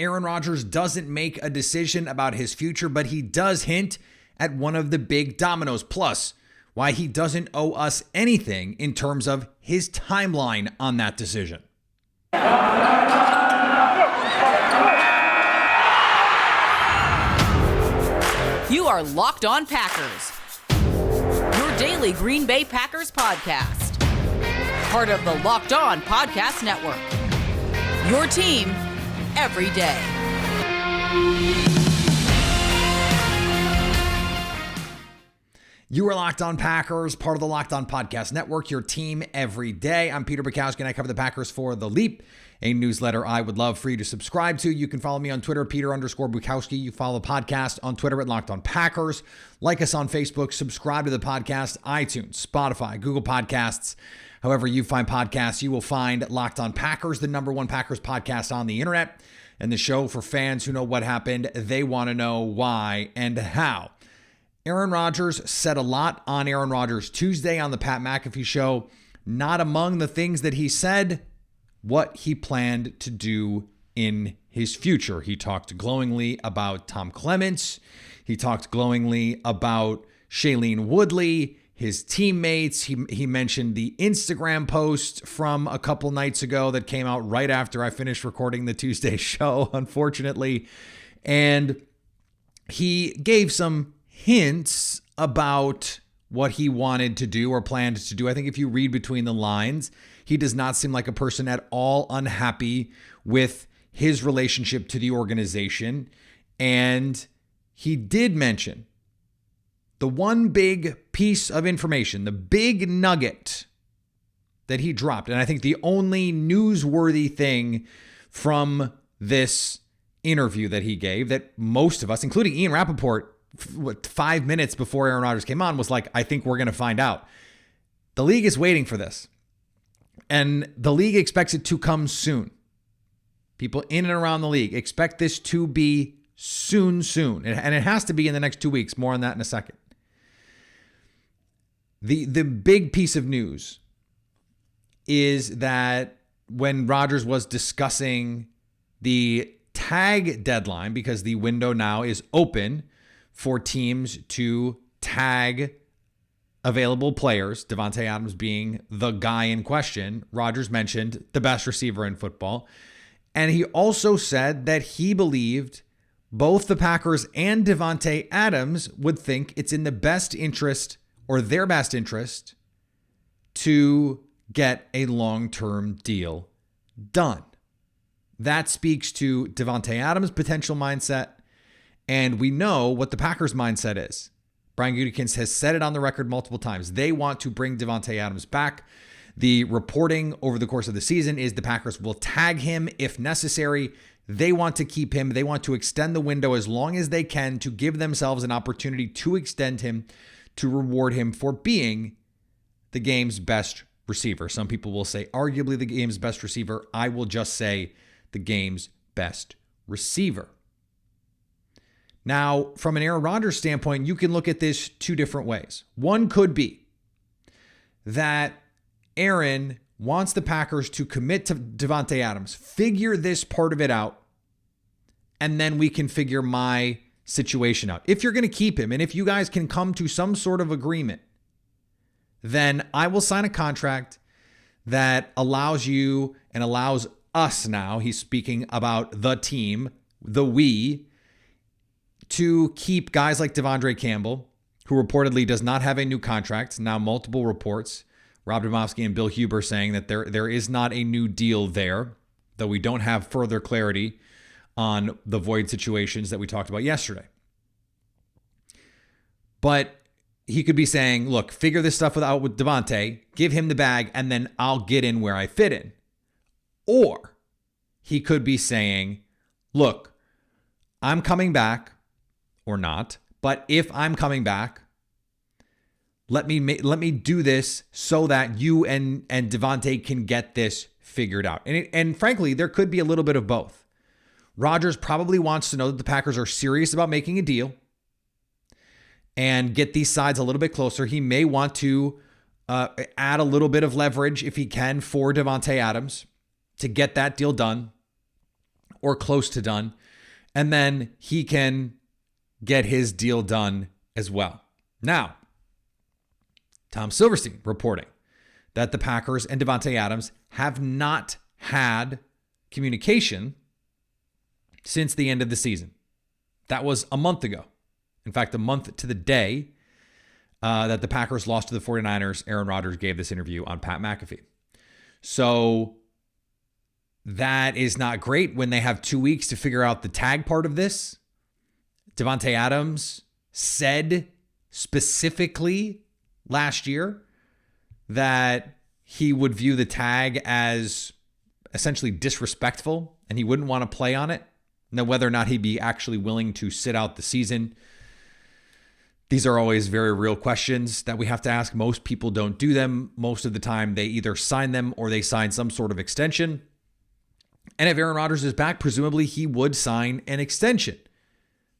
Aaron Rodgers doesn't make a decision about his future, but he does hint at one of the big dominoes, plus why he doesn't owe us anything in terms of his timeline on that decision. You are Locked On Packers, your daily Green Bay Packers podcast. Part of the Locked On Podcast Network, your team every day. You are Locked On Packers, part of the Locked On Podcast Network, your team every day. I'm Peter Bukowski, and I cover the Packers for The Leap, a newsletter I would love for you to subscribe to. You can follow me on Twitter, Peter_Bukowski. You follow the podcast on Twitter at Locked On Packers. Like us on Facebook, subscribe to the podcast, iTunes, Spotify, Google Podcasts. However you find podcasts, you will find Locked On Packers, the #1 Packers podcast on the internet, and the show for fans who know what happened. They want to know why and how. Aaron Rodgers said a lot on Aaron Rodgers Tuesday on the Pat McAfee show. Not among the things that he said, what he planned to do in his future. He talked glowingly about Tom Clements. He talked glowingly about Shailene Woodley, his teammates. He mentioned the Instagram post from a couple nights ago that came out right after I finished recording the Tuesday show, unfortunately. And he gave some hints about what he wanted to do or planned to do. I think if you read between the lines, he does not seem like a person at all unhappy with his relationship to the organization. And he did mention the one big piece of information, the big nugget that he dropped. And I think the only newsworthy thing from this interview that he gave that most of us, including Ian Rappaport, 5 minutes before Aaron Rodgers came on, was like, I think we're going to find out. The league is waiting for this. And the league expects it to come soon. People in and around the league expect this to be soon. And it has to be in the next 2 weeks. More on that in a second. The big piece of news is that when Rodgers was discussing the tag deadline, because the window now is open for teams to tag available players, Davante Adams being the guy in question, Rodgers mentioned the best receiver in football. And he also said that he believed both the Packers and Davante Adams would think it's in the best interest or their best interest to get a long-term deal done. That speaks to Davante Adams' potential mindset. And we know what the Packers' mindset is. Brian Gutekunst has said it on the record multiple times. They want to bring Davante Adams back. The reporting over the course of the season is the Packers will tag him if necessary. They want to keep him. They want to extend the window as long as they can to give themselves an opportunity to extend him, to reward him for being the game's best receiver. Some people will say arguably the game's best receiver. I will just say the game's best receiver. Now, from an Aaron Rodgers standpoint, you can look at this two different ways. One could be that Aaron wants the Packers to commit to Davante Adams, figure this part of it out, and then we can figure my situation out. If you're going to keep him, and if you guys can come to some sort of agreement, then I will sign a contract that allows you and allows us now, he's speaking about the team, the we, to keep guys like Devondre Campbell, who reportedly does not have a new contract. Now multiple reports, Rob Demovsky and Bill Huber saying that there is not a new deal there, though we don't have further clarity on the void situations that we talked about yesterday. But he could be saying, look, figure this stuff out with Davante, give him the bag, and then I'll get in where I fit in. Or he could be saying, look, I'm coming back, or not, but if I'm coming back, let me do this so that you and Davante can get this figured out. And frankly, there could be a little bit of both. Rodgers probably wants to know that the Packers are serious about making a deal and get these sides a little bit closer. He may want to add a little bit of leverage if he can for Davante Adams to get that deal done. or close to done. And then he can get his deal done as well. Now, Tom Silverstein reporting that the Packers and Davante Adams have not had communication since the end of the season. That was a month ago. In fact, a month to the day that the Packers lost to the 49ers, Aaron Rodgers gave this interview on Pat McAfee. So that is not great when they have 2 weeks to figure out the tag part of this. Davante Adams said specifically last year that he would view the tag as essentially disrespectful and he wouldn't want to play on it. Now, whether or not he'd be actually willing to sit out the season, these are always very real questions that we have to ask. Most people don't do them. Most of the time, they either sign them or they sign some sort of extension. And if Aaron Rodgers is back, presumably he would sign an extension.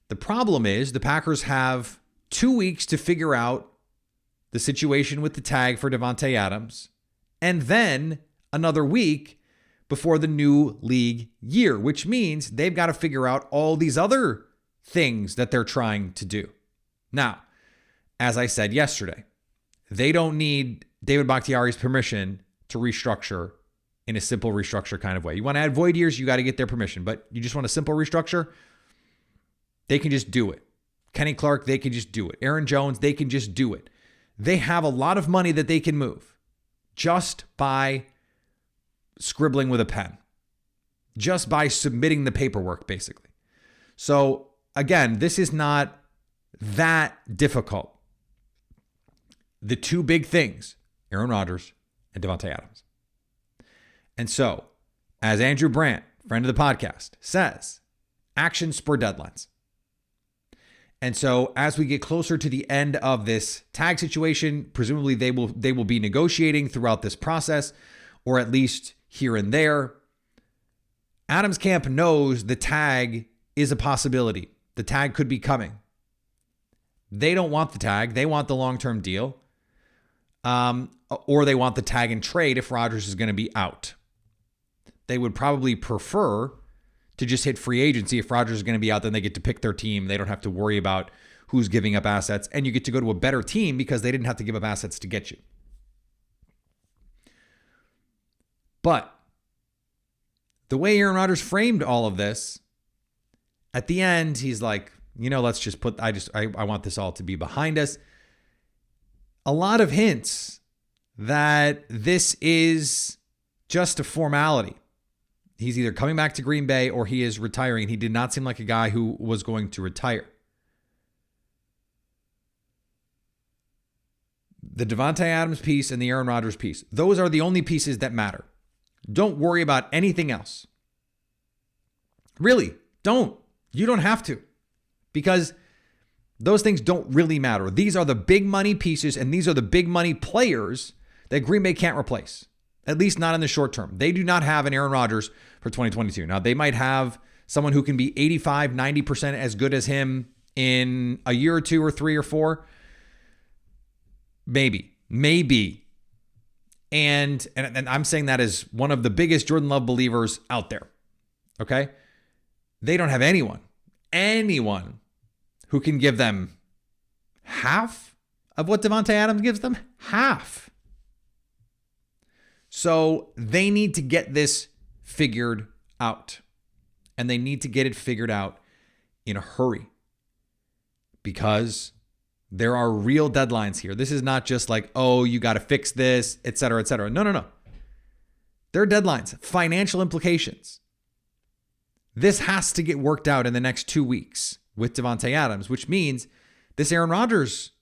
The problem is the Packers have 2 weeks to figure out the situation with the tag for Davante Adams, and then another week before the new league year, which means they've got to figure out all these other things that they're trying to do. Now, as I said yesterday, they don't need David Bakhtiari's permission to restructure in a simple restructure kind of way. You want to add void years, you got to get their permission, but you just want a simple restructure, they can just do it. Kenny Clark, they can just do it. Aaron Jones, they can just do it. They have a lot of money that they can move just by scribbling with a pen, just by submitting the paperwork, basically. So again, this is not that difficult. The two big things, Aaron Rodgers and Davante Adams. And so, as Andrew Brandt, friend of the podcast, says, actions spur deadlines. And so as we get closer to the end of this tag situation, presumably they will be negotiating throughout this process, or at least here and there. Adams camp knows the tag is a possibility. The tag could be coming. They don't want the tag. They want the long-term deal. Or they want the tag and trade if Rodgers is going to be out. They would probably prefer to just hit free agency. If Rodgers is going to be out, then they get to pick their team. They don't have to worry about who's giving up assets. And you get to go to a better team because they didn't have to give up assets to get you. But the way Aaron Rodgers framed all of this, at the end, he's like, let's just put, I want this all to be behind us. A lot of hints that this is just a formality. He's either coming back to Green Bay or he is retiring. He did not seem like a guy who was going to retire. The Davante Adams piece and the Aaron Rodgers piece, those are the only pieces that matter. Don't worry about anything else. Really, don't. You don't have to. Because those things don't really matter. These are the big money pieces and these are the big money players that Green Bay can't replace. At least not in the short term. They do not have an Aaron Rodgers for 2022. Now, they might have someone who can be 85, 90% as good as him in a year or two or three or four. Maybe. And I'm saying that as one of the biggest Jordan Love believers out there. Okay? They don't have anyone who can give them half of what Davante Adams gives them. Half. So they need to get this figured out. And they need to get it figured out in a hurry. Because there are real deadlines here. This is not just like, oh, you got to fix this, et cetera, et cetera. No. There are deadlines, financial implications. This has to get worked out in the next 2 weeks with Davante Adams, which means this Aaron Rodgers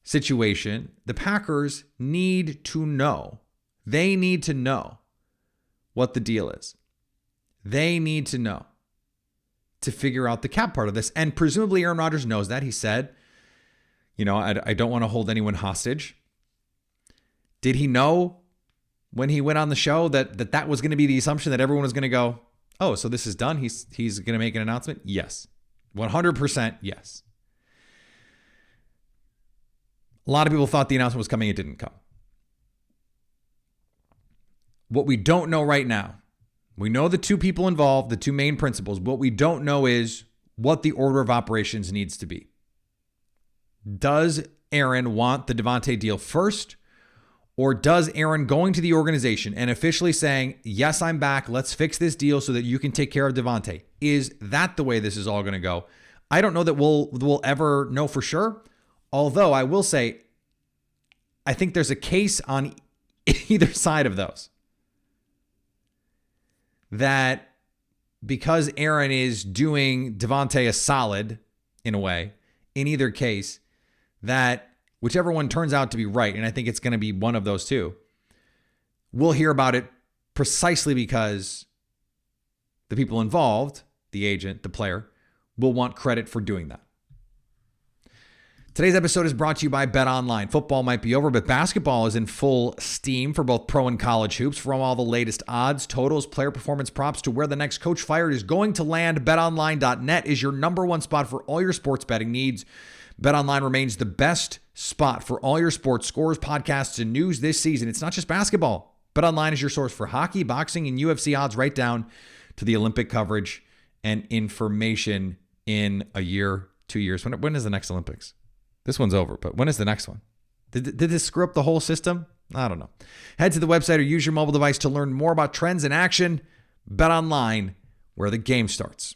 situation, the Packers need to know. They need to know what the deal is. They need to know to figure out the cap part of this. And presumably Aaron Rodgers knows that. He said, I don't want to hold anyone hostage. Did he know when he went on the show that was going to be the assumption that everyone was going to go, oh, so this is done? He's going to make an announcement? Yes. 100% yes. A lot of people thought the announcement was coming. It didn't come. What we don't know right now, We know the two people involved, the two main principals. What we don't know is what the order of operations needs to be. Does Aaron want the Davante deal first? Or does Aaron going to the organization and officially saying, yes, I'm back, let's fix this deal so that you can take care of Davante? Is that the way this is all going to go? I don't know that we'll ever know for sure. Although I will say, I think there's a case on either side of those. That because Aaron is doing Davante a solid, in a way, in either case, that whichever one turns out to be right, and I think it's going to be one of those two, we'll hear about it precisely because the people involved, the agent, the player, will want credit for doing that. Today's episode is brought to you by BetOnline. Football might be over, but basketball is in full steam for both pro and college hoops. From all the latest odds, totals, player performance props to where the next coach fired is going to land, BetOnline.net is your number one spot for all your sports betting needs. BetOnline remains the best spot for all your sports scores, podcasts, and news this season. It's not just basketball. BetOnline is your source for hockey, boxing, and UFC odds right down to the Olympic coverage and information in a year, 2 years. When is the next Olympics? This one's over, but when is the next one? Did this screw up the whole system? I don't know. Head to the website or use your mobile device to learn more about trends in action. BetOnline, where the game starts.